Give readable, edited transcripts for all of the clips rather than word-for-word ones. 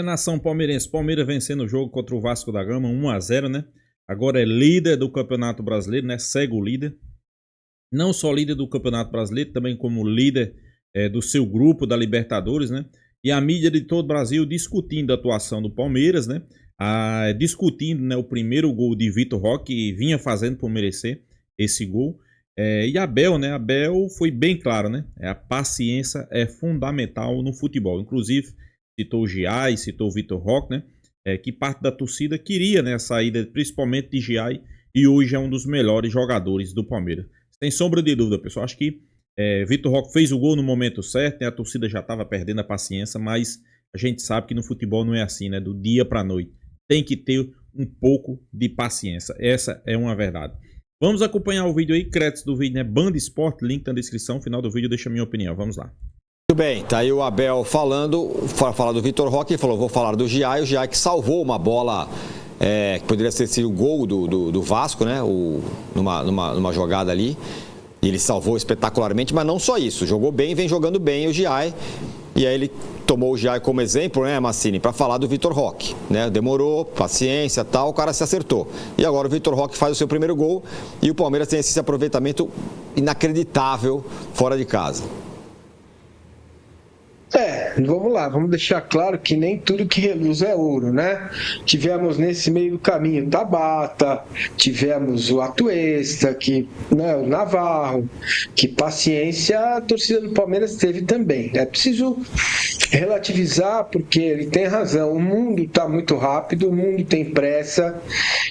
Nação palmeirense. Palmeiras vencendo o jogo contra o Vasco da Gama, 1-0, né? Agora é líder do Campeonato Brasileiro, né? Segue o líder. Não só líder do Campeonato Brasileiro, também como líder do seu grupo da Libertadores, né? E a mídia de todo o Brasil discutindo a atuação do Palmeiras, né? Discutindo, né, o primeiro gol de Vitor Roque, que vinha fazendo por merecer esse gol. E Abel, né? Abel foi bem claro, né? A paciência é fundamental no futebol. Inclusive, citou o Giai, citou o Vitor Roque, né? Que parte da torcida queria, né, a saída principalmente de Giai, e hoje é um dos melhores jogadores do Palmeiras. Sem sombra de dúvida, pessoal. Acho que Vitor Roque fez o gol no momento certo, né? A torcida já estava perdendo a paciência, mas a gente sabe que no futebol não é assim, né? Do dia para a noite. Tem que ter um pouco de paciência. Essa é uma verdade. Vamos acompanhar o vídeo aí, créditos do vídeo, né? Band Sport, link na descrição, final do vídeo, deixa a minha opinião. Vamos lá. Muito bem, tá aí o Abel falando, para falar do Vitor Roque, ele falou, vou falar do Giai, o Giai que salvou uma bola que poderia ter sido o gol do Vasco, né? Numa jogada ali. E ele salvou espetacularmente, mas não só isso. Jogou bem, vem jogando bem o Giai. E aí ele tomou o Giai como exemplo, né, Massini, para falar do Vitor Roque, né? Demorou, paciência, tal, o cara se acertou. E agora o Vitor Roque faz o seu primeiro gol e o Palmeiras tem esse aproveitamento inacreditável fora de casa. Vamos lá, vamos deixar claro que nem tudo que reluz é ouro, né? Tivemos nesse meio do caminho Tabata, tivemos o Atuesta, o Navarro, que paciência a torcida do Palmeiras teve também. É preciso relativizar, porque ele tem razão, o mundo está muito rápido, o mundo tem pressa,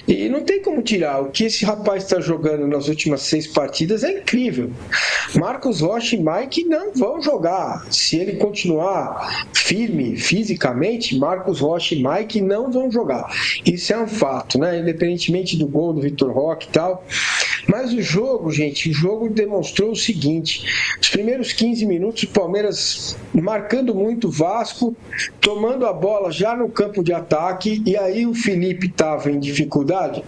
e não tem como tirar. O que esse rapaz está jogando nas últimas 6 partidas é incrível. Marcos Rocha e Mike não vão jogar. Se ele continuar firme fisicamente, Marcos Rocha e Mike não vão jogar. Isso é um fato, né? Independentemente do gol do Vitor Roque e tal. Mas o jogo, gente, demonstrou o seguinte: os primeiros 15 minutos, o Palmeiras marcando muito o Vasco, tomando a bola já no campo de ataque, e aí o Felipe estava em dificuldade.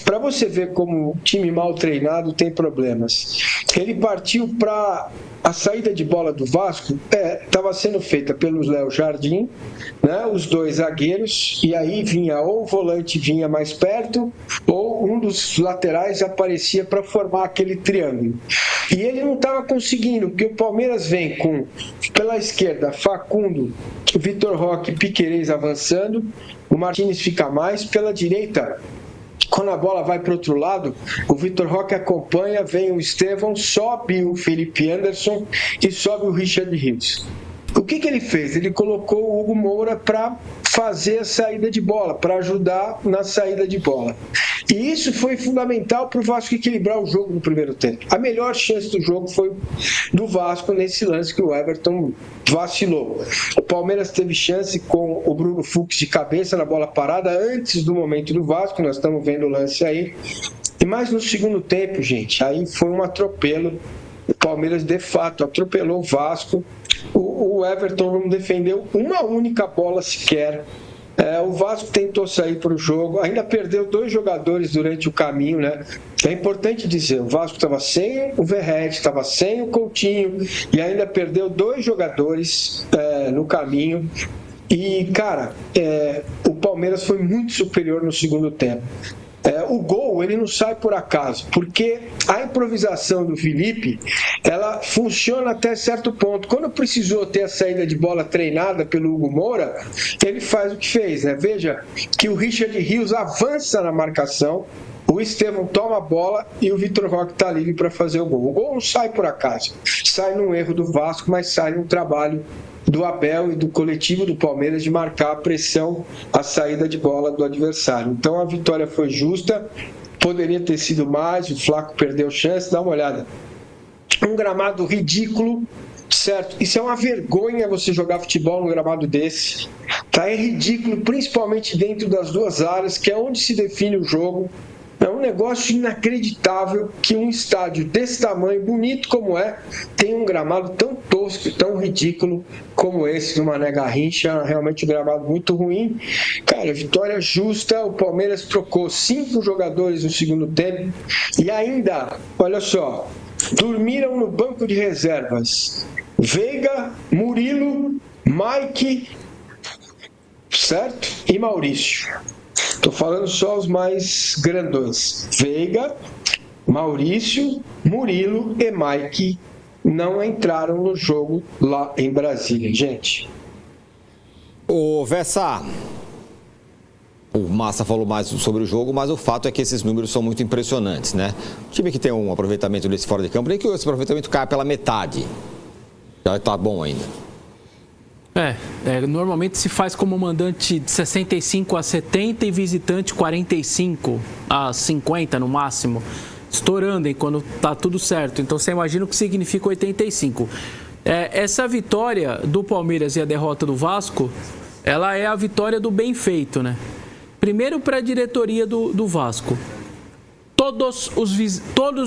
Para você ver como time mal treinado tem problemas. Ele partiu para a saída de bola do Vasco, estava sendo feita pelos Léo Jardim, né, os 2 zagueiros, e aí vinha ou o volante vinha mais perto, ou um dos laterais aparecia para formar aquele triângulo. E ele não estava conseguindo, porque o Palmeiras vem com, pela esquerda, Facundo, o Vitor Roque e Piquerez avançando, o Martínez fica mais, pela direita, quando a bola vai para o outro lado, o Vitor Roque acompanha, vem o Estevão, sobe o Felipe Anderson e sobe o Richard Rios. O que ele fez? Ele colocou o Hugo Moura para fazer a saída de bola, para ajudar na saída de bola. E isso foi fundamental para o Vasco equilibrar o jogo no primeiro tempo. A melhor chance do jogo foi do Vasco nesse lance que o Everton vacilou. O Palmeiras teve chance com o Bruno Fux de cabeça na bola parada antes do momento do Vasco, nós estamos vendo o lance aí. E mais no segundo tempo, gente, aí foi um atropelo. O Palmeiras, de fato, atropelou o Vasco. O Everton não defendeu uma única bola sequer. O Vasco tentou sair para o jogo, ainda perdeu 2 jogadores durante o caminho, né? É importante dizer, o Vasco estava sem o Verratti, estava sem o Coutinho e ainda perdeu 2 jogadores no caminho. E, cara, o Palmeiras foi muito superior no segundo tempo. O gol, ele não sai por acaso, porque a improvisação do Felipe, ela funciona até certo ponto. Quando precisou ter a saída de bola treinada pelo Hugo Moura, ele faz o que fez, né? Veja que o Richard Rios avança na marcação, o Estevão toma a bola e o Vitor Roque está livre para fazer o gol. O gol não sai por acaso, sai num erro do Vasco, mas sai num trabalho do Abel e do coletivo do Palmeiras de marcar a pressão, a saída de bola do adversário. Então a vitória foi justa, poderia ter sido mais, o Flaco perdeu chance, dá uma olhada. Um gramado ridículo, certo? Isso é uma vergonha você jogar futebol num gramado desse. Tá? É ridículo, principalmente dentro das 2 áreas, que é onde se define o jogo. É um negócio inacreditável que um estádio desse tamanho, bonito como tem um gramado tão tosco, tão ridículo como esse do Mané Garrincha. Realmente um gramado muito ruim. Cara, vitória justa. O Palmeiras trocou 5 jogadores no segundo tempo e ainda, olha só, dormiram no banco de reservas Veiga, Murilo, Mike certo? E Maurício. Estou falando só os mais grandões. Veiga, Maurício, Murilo e Mike não entraram no jogo lá em Brasília, gente. Ô, Vessa, o Massa falou mais sobre o jogo, mas o fato é que esses números são muito impressionantes, né? O time que tem um aproveitamento desse fora de campo, nem que esse aproveitamento caia pela metade, já tá bom ainda. Normalmente se faz como mandante de 65 a 70 e visitante 45 a 50 no máximo, estourando, hein, quando tá tudo certo. Então você imagina o que significa 85. Essa vitória do Palmeiras e a derrota do Vasco, ela é a vitória do bem feito, né? Primeiro para a diretoria do Vasco. Todos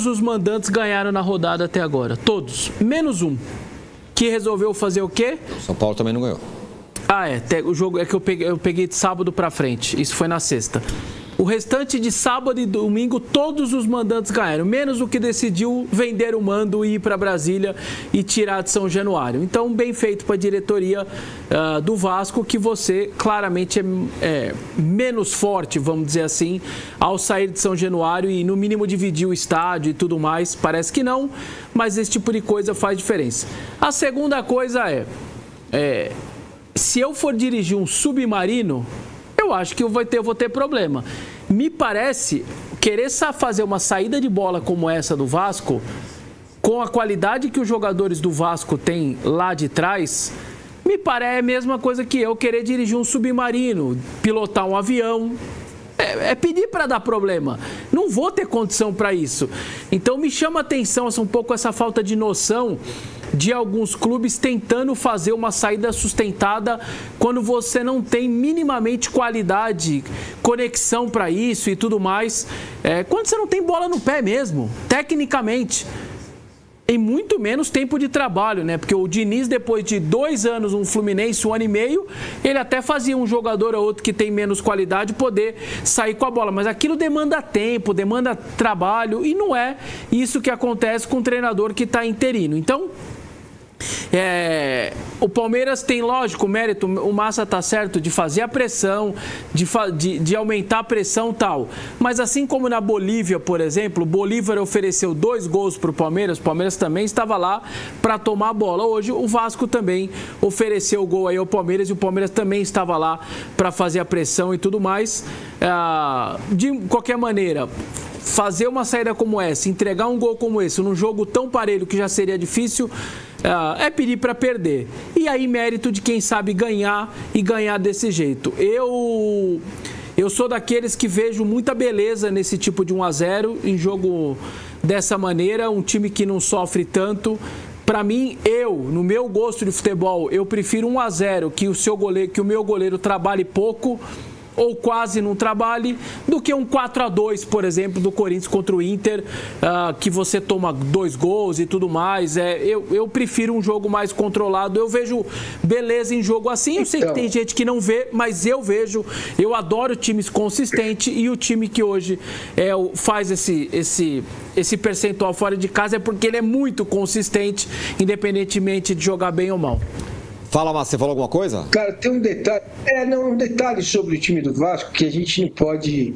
os mandantes ganharam na rodada até agora. Todos. Menos um. Que resolveu fazer o quê? São Paulo também não ganhou. O jogo é que eu peguei de sábado pra frente. Isso foi na sexta. O restante de sábado e domingo, todos os mandantes ganharam, menos o que decidiu vender o mando e ir para Brasília e tirar de São Januário. Então, bem feito para a diretoria do Vasco, que você claramente é menos forte, vamos dizer assim, ao sair de São Januário e, no mínimo, dividir o estádio e tudo mais. Parece que não, mas esse tipo de coisa faz diferença. A segunda coisa se eu for dirigir um submarino, eu acho que eu vou ter problema. Me parece, querer fazer uma saída de bola como essa do Vasco, com a qualidade que os jogadores do Vasco têm lá de trás, me parece a mesma coisa que eu querer dirigir um submarino, pilotar um avião. É pedir para dar problema. Não vou ter condição para isso. Então me chama a atenção um pouco essa falta de noção de alguns clubes tentando fazer uma saída sustentada quando você não tem minimamente qualidade, conexão para isso e tudo mais. Quando você não tem bola no pé mesmo, tecnicamente. Em muito menos tempo de trabalho, né? Porque o Diniz, depois de 2 anos no Fluminense, 1 ano e meio, ele até fazia um jogador ou outro que tem menos qualidade poder sair com a bola. Mas aquilo demanda tempo, demanda trabalho, e não é isso que acontece com um treinador que está interino. Então, o Palmeiras tem, lógico, mérito, o Massa tá certo de fazer a pressão, de aumentar a pressão e tal. Mas assim como na Bolívia, por exemplo, o Bolívar ofereceu 2 gols para o Palmeiras também estava lá para tomar a bola. Hoje o Vasco também ofereceu o gol aí ao Palmeiras e o Palmeiras também estava lá para fazer a pressão e tudo mais. De qualquer maneira, fazer uma saída como essa, entregar um gol como esse, num jogo tão parelho que já seria difícil, é pedir para perder. E aí mérito de quem sabe ganhar e ganhar desse jeito. Eu sou daqueles que vejo muita beleza nesse tipo de 1-0 em jogo dessa maneira, um time que não sofre tanto. Para mim, no meu gosto de futebol, eu prefiro 1-0 que o meu goleiro trabalhe pouco ou quase não trabalhe, do que um 4-2, por exemplo, do Corinthians contra o Inter, que você toma 2 gols e tudo mais. Eu prefiro um jogo mais controlado. Eu vejo beleza em jogo assim. Eu sei que tem gente que não vê, mas eu vejo. Eu adoro times consistentes, e o time que hoje faz esse percentual fora de casa é porque ele é muito consistente, independentemente de jogar bem ou mal. Fala, Márcio, você falou alguma coisa? Cara, tem um detalhe, um detalhe sobre o time do Vasco que a gente não pode,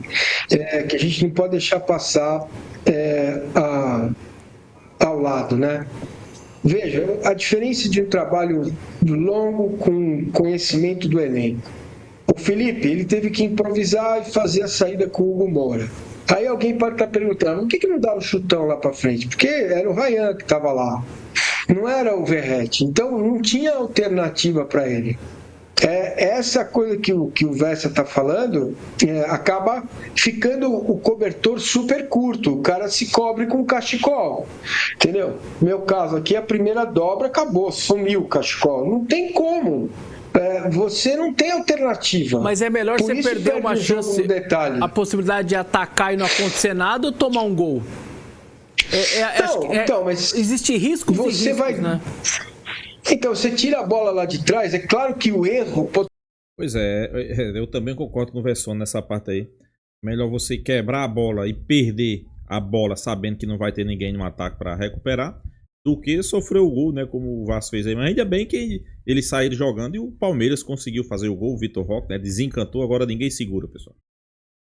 deixar passar ao lado, né? Veja, a diferença de um trabalho longo com conhecimento do elenco. O Felipe, ele teve que improvisar e fazer a saída com o Hugo Moura. Aí alguém pode estar perguntando, por que não dá um chutão lá para frente? Porque era o Ryan que estava lá. Não era o Verratti, então não tinha alternativa para ele. Essa coisa que o Vessa está falando, acaba ficando o cobertor super curto, o cara se cobre com cachecol, entendeu? No meu caso aqui, a primeira dobra acabou, sumiu o cachecol, não tem como. Você não tem alternativa. Mas é melhor você perder uma chance, a possibilidade de atacar e não acontecer nada, ou tomar um gol? Mas existe risco? Você vai, né? Então, você tira a bola lá de trás, é claro que o erro... Pois eu também concordo com o Verson nessa parte aí. Melhor você quebrar a bola e perder a bola sabendo que não vai ter ninguém no ataque para recuperar, do que sofrer o gol, né? Como o Vasco fez aí. Mas ainda bem que eles saíram jogando e o Palmeiras conseguiu fazer o gol. O Vitor Roque, né? Desencantou, agora ninguém segura, pessoal.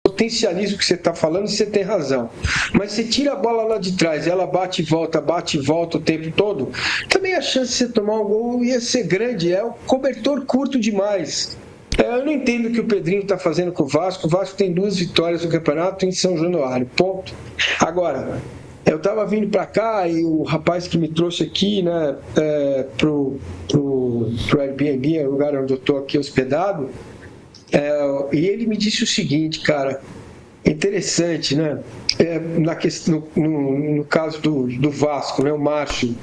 Potencializa o que você está falando e você tem razão. Mas você tira a bola lá de trás e ela bate e volta o tempo todo, também a chance de você tomar um gol ia ser grande. É o cobertor curto demais. Eu não entendo o que o Pedrinho está fazendo com o Vasco. O Vasco tem 2 vitórias no campeonato em São Januário. Ponto. Agora, eu estava vindo para cá e o rapaz que me trouxe aqui, né, pro Airbnb, o lugar onde eu estou aqui hospedado, e ele me disse o seguinte, cara, interessante, né? No caso do Vasco, né? O Márcio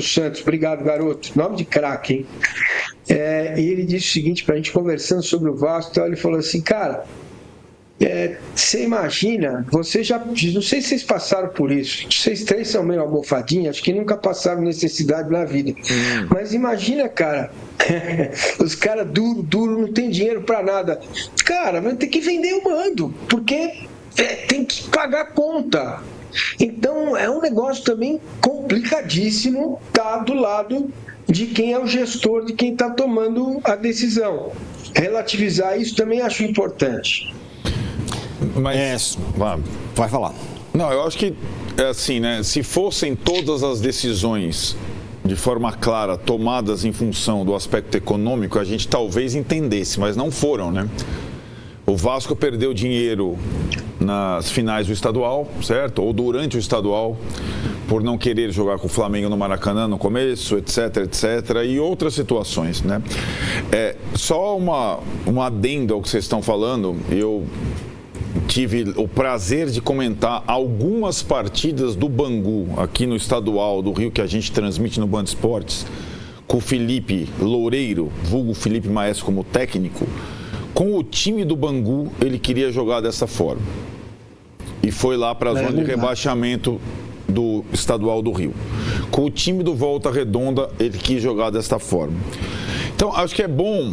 Santos, obrigado, garoto, nome de craque, hein? E ele disse o seguinte pra gente, conversando sobre o Vasco, então ele falou assim, cara, você imagina, você já, não sei se vocês passaram por isso, vocês 3 são meio almofadinha, acho que nunca passaram necessidade na vida, mas imagina, cara, os caras duro, não tem dinheiro pra nada, cara, vai ter que vender o mando, porque tem que pagar a conta. Então é um negócio também complicadíssimo, tá do lado de quem é o gestor, de quem está tomando a decisão. Relativizar isso também acho importante. Mas vai falar. Não, eu acho que é assim, né? Se fossem todas as decisões de forma clara tomadas em função do aspecto econômico, a gente talvez entendesse, mas não foram, né? O Vasco perdeu dinheiro nas finais do estadual, certo? Ou durante o estadual, por não querer jogar com o Flamengo no Maracanã no começo, etc, e outras situações, né? Só uma adenda ao que vocês estão falando, eu tive o prazer de comentar algumas partidas do Bangu, aqui no estadual do Rio, que a gente transmite no Band Esportes, com o Felipe Loureiro, vulgo Felipe Maestro como técnico. Com o time do Bangu, ele queria jogar dessa forma. E foi lá para a zona de rebaixamento do estadual do Rio. Com o time do Volta Redonda, ele quis jogar desta forma. Então, acho que é bom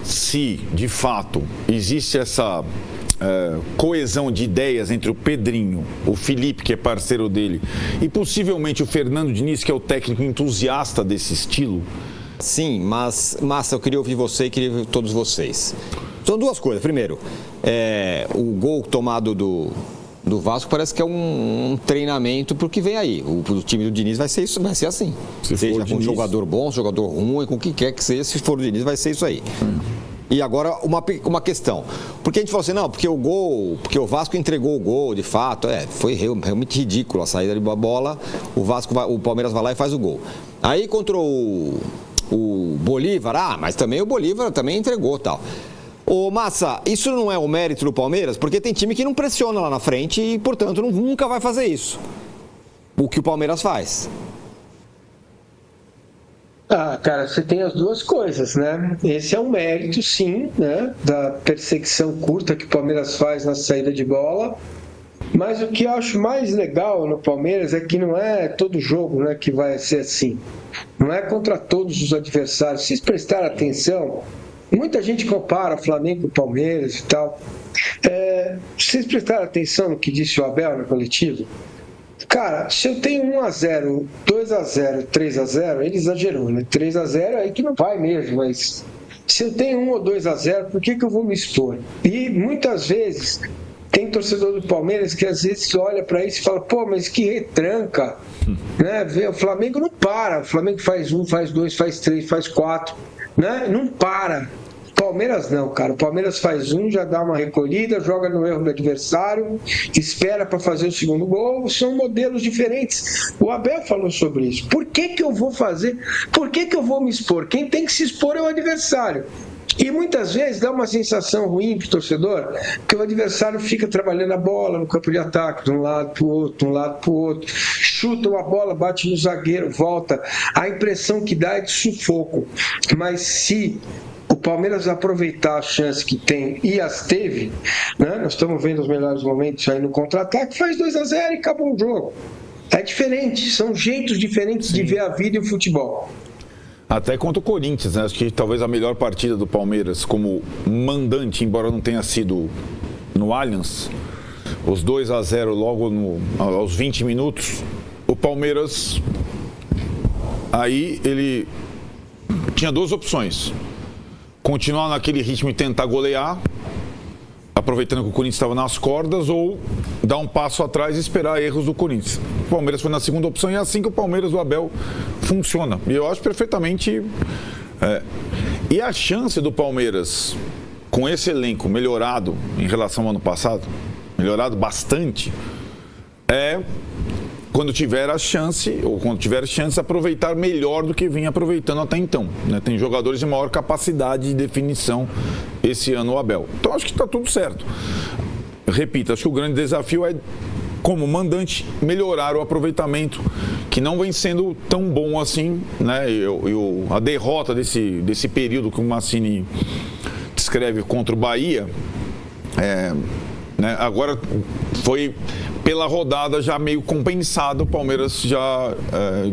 se, de fato, existe essa coesão de ideias entre o Pedrinho, o Felipe, que é parceiro dele, e possivelmente o Fernando Diniz, que é o técnico entusiasta desse estilo. Sim, mas, Massa, eu queria ouvir você e queria ouvir todos vocês. São 2 coisas. Primeiro, o gol tomado do Vasco parece que é um treinamento para o que vem aí. O time do Diniz vai ser isso, vai ser assim. Seja com um jogador bom, jogador ruim, com o que quer que seja, se for o Diniz, vai ser isso aí. E agora, uma questão. Porque a gente falou assim, não, porque o Vasco entregou o gol, de fato, foi realmente ridículo a saída de bola, o Palmeiras vai lá e faz o gol. Aí contra o Bolívar, mas também o Bolívar também entregou, tal. Ô Massa, isso não é o mérito do Palmeiras? Porque tem time que não pressiona lá na frente e, portanto, nunca vai fazer isso. O que o Palmeiras faz. Cara, você tem as 2 coisas, né? Esse é um mérito, sim, né? Da perseguição curta que o Palmeiras faz na saída de bola. Mas o que eu acho mais legal no Palmeiras é que não é todo jogo, né, que vai ser assim. Não é contra todos os adversários. Se vocês prestarem atenção, muita gente compara o Flamengo com o Palmeiras e tal. Se vocês prestarem atenção no que disse o Abel no coletivo, cara, se eu tenho 1-0, 2-0, 3-0, ele exagerou, né? 3-0 aí que não vai mesmo, mas se eu tenho 1 ou 2-0, por que eu vou me expor? E muitas vezes tem torcedor do Palmeiras que às vezes olha para isso e fala, pô, mas que retranca, né? O Flamengo não para, o Flamengo faz 1, faz 2, faz 3, faz 4, né? Não para. Palmeiras não, cara. O Palmeiras faz 1, já dá uma recolhida, joga no erro do adversário, espera para fazer o segundo gol. São modelos diferentes. O Abel falou sobre isso. Por que eu vou fazer? Por que eu vou me expor? Quem tem que se expor é o adversário. E muitas vezes dá uma sensação ruim para o torcedor, que o adversário fica trabalhando a bola no campo de ataque, de um lado para o outro, de um lado para o outro, chuta uma bola, bate no zagueiro, volta. A impressão que dá é de sufoco. Mas se o Palmeiras aproveitar a chance que tem e as teve, né? Nós estamos vendo os melhores momentos aí no contra-ataque, faz 2-0 e acabou o jogo. É diferente, são jeitos diferentes de ver a vida e o futebol. Até contra o Corinthians, né? Acho que talvez a melhor partida do Palmeiras como mandante, embora não tenha sido no Allianz, os 2-0 logo aos 20 minutos, o Palmeiras Aí ele tinha duas opções: continuar naquele ritmo e tentar golear, aproveitando que o Corinthians estava nas cordas, ou dar um passo atrás e esperar erros do Corinthians. O Palmeiras foi na segunda opção e é assim que o Palmeiras do Abel funciona. E eu acho perfeitamente... E a chance do Palmeiras, com esse elenco melhorado em relação ao ano passado, melhorado bastante, quando tiver a chance, aproveitar melhor do que vinha aproveitando até então. Né? Tem jogadores de maior capacidade de definição esse ano, o Abel. Então, acho que está tudo certo. Repito, acho que o grande desafio é, como mandante, melhorar o aproveitamento, que não vem sendo tão bom assim, né? A derrota desse período que o Mancini descreve contra o Bahia, né? Agora foi pela rodada já meio compensado, o Palmeiras já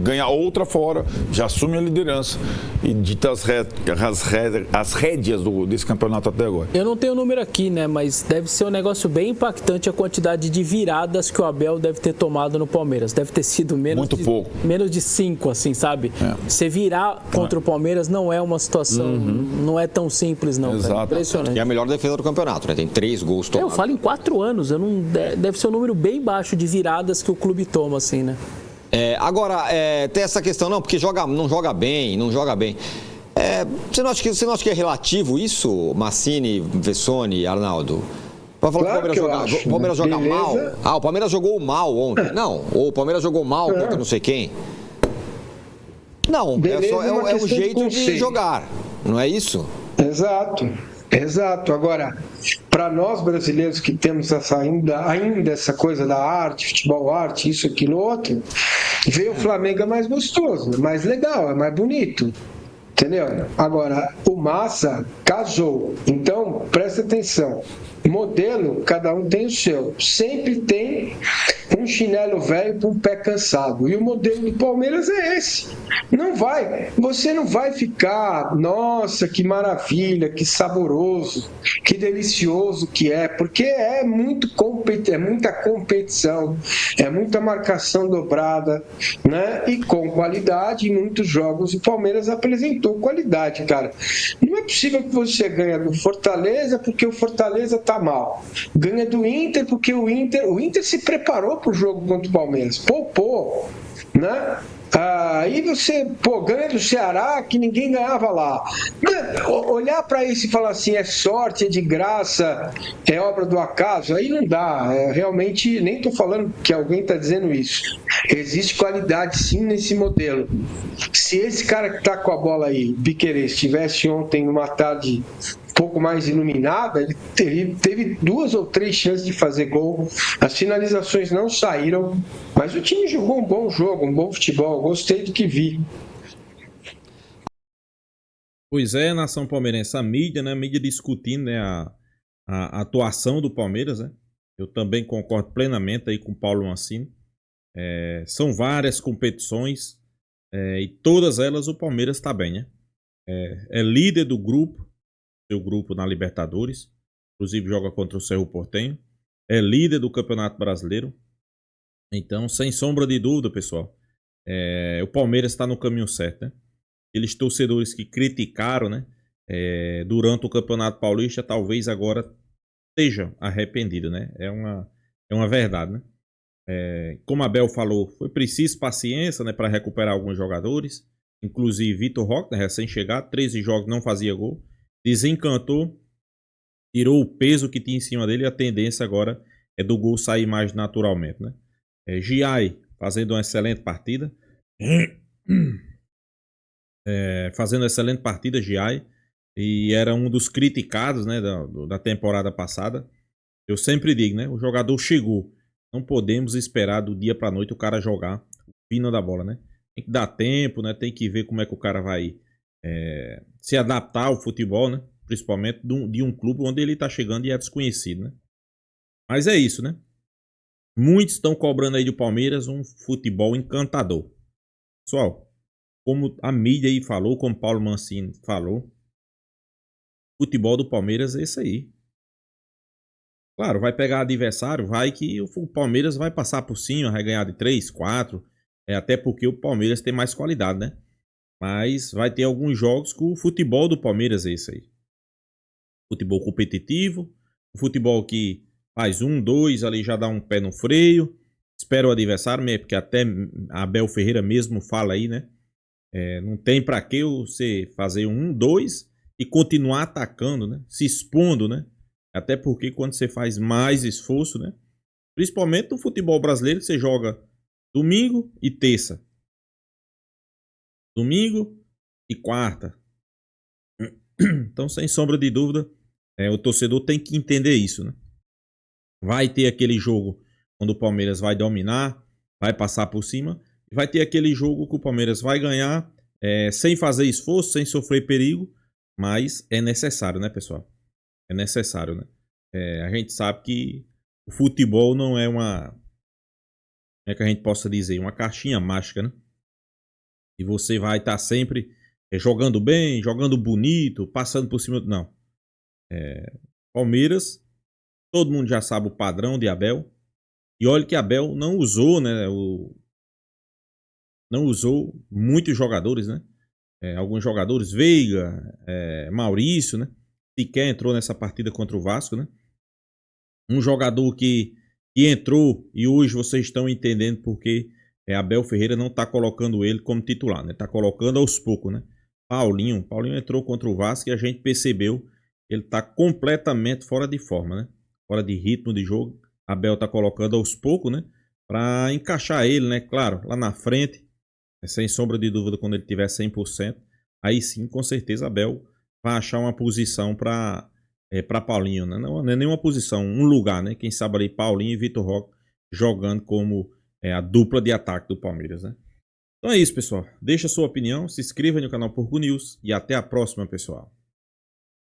ganha outra fora, já assume a liderança e dita as rédeas desse campeonato até agora. Eu não tenho o número aqui, né? Mas deve ser um negócio bem impactante a quantidade de viradas que o Abel deve ter tomado no Palmeiras. Deve ter sido menos de 5, assim, sabe? Você virar contra o Palmeiras não é uma situação, não é tão simples, não. Exato. Cara. Impressionante. E a melhor defesa do campeonato, né? Tem 3 gols tomados. Eu falo em 4 anos, deve ser um número bem baixo de viradas que o clube toma, assim, né? Agora, tem essa questão, não, porque não joga bem. Você não acha que é relativo isso, Mancini, Vessone, Arnaldo? Pra falar claro que o Palmeiras joga mal. O Palmeiras jogou mal ontem. Não, ou o Palmeiras jogou mal contra não sei quem. Não, é um jeito de jogar, não é isso? Exato. Agora, para nós brasileiros que temos ainda essa coisa da arte, futebol arte, isso, aquilo, outro, ver o Flamengo é mais gostoso, é mais legal, é mais bonito. Entendeu? Agora, o Massa casou. Então, presta atenção. Modelo, cada um tem o seu. Sempre tem um chinelo velho com o pé cansado. E o modelo do Palmeiras é esse. Você não vai ficar, nossa, que maravilha, que saboroso, que delicioso que é, porque é muita competição, é muita marcação dobrada, né? E com qualidade, em muitos jogos o Palmeiras apresentou qualidade, cara. Não é possível que você ganhe do Fortaleza porque o Fortaleza tá mal. Ganha do Inter porque o Inter se preparou pro jogo contra o Palmeiras. Poupou, né? Aí você, ganha do Ceará que ninguém ganhava lá. Olhar para isso e falar assim, é sorte, é de graça, é obra do acaso, aí não dá. Realmente, nem estou falando que alguém está dizendo isso. Existe qualidade sim nesse modelo. Se esse cara que está com a bola aí, Piquerez, estivesse ontem numa tarde pouco mais iluminada, ele teve 2 ou 3 chances de fazer gol, as finalizações não saíram, mas o time jogou um bom jogo, um bom futebol, gostei do que vi. Pois é, nação palmeirense, a mídia discutindo, né, a atuação do Palmeiras, né? Eu também concordo plenamente aí com o Paulo Mancini. São várias competições e todas elas o Palmeiras está bem, né? É líder do grupo, seu grupo na Libertadores, inclusive joga contra o Cerro Porteño, é líder do Campeonato Brasileiro. Então, sem sombra de dúvida, pessoal, o Palmeiras está no caminho certo, né? Aqueles torcedores que criticaram, né, durante o Campeonato Paulista, talvez agora estejam arrependidos, né? É uma verdade, né? Como a Abel falou, foi preciso paciência, né, para recuperar alguns jogadores, inclusive Vitor Roque, né, recém-chegado, 13 jogos, não fazia gol. Desencantou, tirou o peso que tinha em cima dele e a tendência agora é do gol sair mais naturalmente, né? Giai fazendo uma excelente partida. Fazendo excelente partida, Giai. E era um dos criticados, né, da temporada passada. Eu sempre digo, né? O jogador chegou. Não podemos esperar do dia para a noite o cara jogar o fino da bola, né? Tem que dar tempo, né? Tem que ver como é que o cara vai se adaptar ao futebol, né? Principalmente de um clube onde ele está chegando e é desconhecido, né? Mas é isso, né? Muitos estão cobrando aí do Palmeiras um futebol encantador. Pessoal, como a mídia aí falou, como Paulo Mancini falou, o futebol do Palmeiras é esse aí. Claro, vai pegar adversário, vai que o Palmeiras vai passar por cima, vai ganhar de 3, 4, até porque o Palmeiras tem mais qualidade, né? Mas vai ter alguns jogos que o futebol do Palmeiras é esse aí. Futebol competitivo, o futebol que faz 1, 2, ali já dá um pé no freio, espera o adversário, porque até Abel Ferreira mesmo fala aí, né? Não tem pra que você fazer 1, 2 e continuar atacando, né? Se expondo, né? Até porque quando você faz mais esforço, né? Principalmente no futebol brasileiro, você joga domingo e terça. Domingo e quarta. Então, sem sombra de dúvida, o torcedor tem que entender isso, né? Vai ter aquele jogo onde o Palmeiras vai dominar, vai passar por cima. E vai ter aquele jogo que o Palmeiras vai ganhar sem fazer esforço, sem sofrer perigo. Mas é necessário, né, pessoal? É necessário, né? A gente sabe que o futebol não é uma... Como é que a gente possa dizer? Uma caixinha mágica, né? E você vai estar sempre jogando bem, jogando bonito, passando por cima... Não. Palmeiras, todo mundo já sabe o padrão de Abel. E olha que Abel não usou, né? Não usou muitos jogadores, né? Alguns jogadores, Veiga, Maurício, né? Sequer entrou nessa partida contra o Vasco, né? Um jogador que entrou e hoje vocês estão entendendo porque Abel Ferreira não está colocando ele como titular, né? Está colocando aos poucos, né? Paulinho entrou contra o Vasco e a gente percebeu que ele está completamente fora de forma, né? Fora de ritmo de jogo. Abel está colocando aos poucos, né? Para encaixar ele, né? Claro, lá na frente, sem sombra de dúvida, quando ele tiver 100%, aí sim, com certeza, Abel vai achar uma posição para Paulinho, né? Não é nenhuma posição, um lugar, né? Quem sabe ali Paulinho e Vitor Roque jogando como a dupla de ataque do Palmeiras, né? Então é isso, pessoal. Deixa a sua opinião, se inscreva no canal Porco News e até a próxima, pessoal.